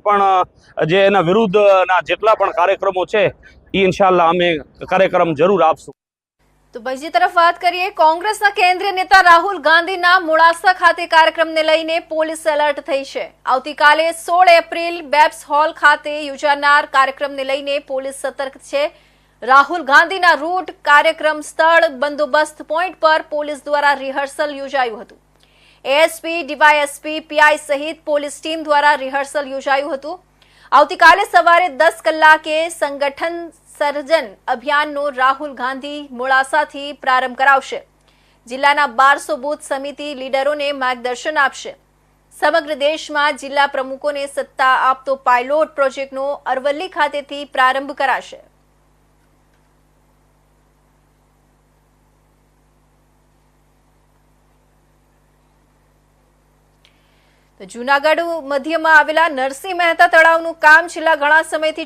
પણ જે એના વિરુદ્ધના જેટલા પણ કાર્યક્રમો છે એ ઇન્શાઅલ્લાહ અમે કાર્યક્રમ જરૂર આપશું। તો બીજી તરફ વાત કરીએ, કોંગ્રેસના કેન્દ્રીય નેતા રાહુલ ગાંધીના મોડાસા ખાતે કાર્યક્રમને લઈને પોલીસ એલર્ટ થઈ છે। આવતીકાલે 16 એપ્રિલ બેબ્સ હોલ ખાતે યોજાનાર કાર્યક્રમને લઈને પોલીસ સતર્ક છે। રાહુલ ગાંધીના રૂટ, કાર્યક્રમ સ્થળ, બંદોબસ્ત પોઈન્ટ પર પોલીસ દ્વારા રિહર્સલ યોજાયું હતું। એએસપી, ડીવાયએસપી, પીઆઈ સહિત પોલીસ ટીમ દ્વારા રિહર્સલ યોજાયું હતું। આવતીકાલે સવારે 10 કલાકે સંગઠન સર્જન અભિયાનનો રાહુલ ગાંધી મોડાસાથી પ્રારંભ કરાવશે। જિલ્લાના 1200 બૂથ સમિતિ લીડરોને માર્ગદર્શન આપશે। સમગ્ર દેશમાં જિલ્લા પ્રમુખોને સત્તા આપતો પાયલોટ પ્રોજેક્ટનો અરવલ્લી ખાતેથી પ્રારંભ કરાશે। તો જૂનાગઢ મધ્યમાં આવેલા નરસિંહ મહેતા તળાવનું કામ છેલ્લા ઘણા સમયથી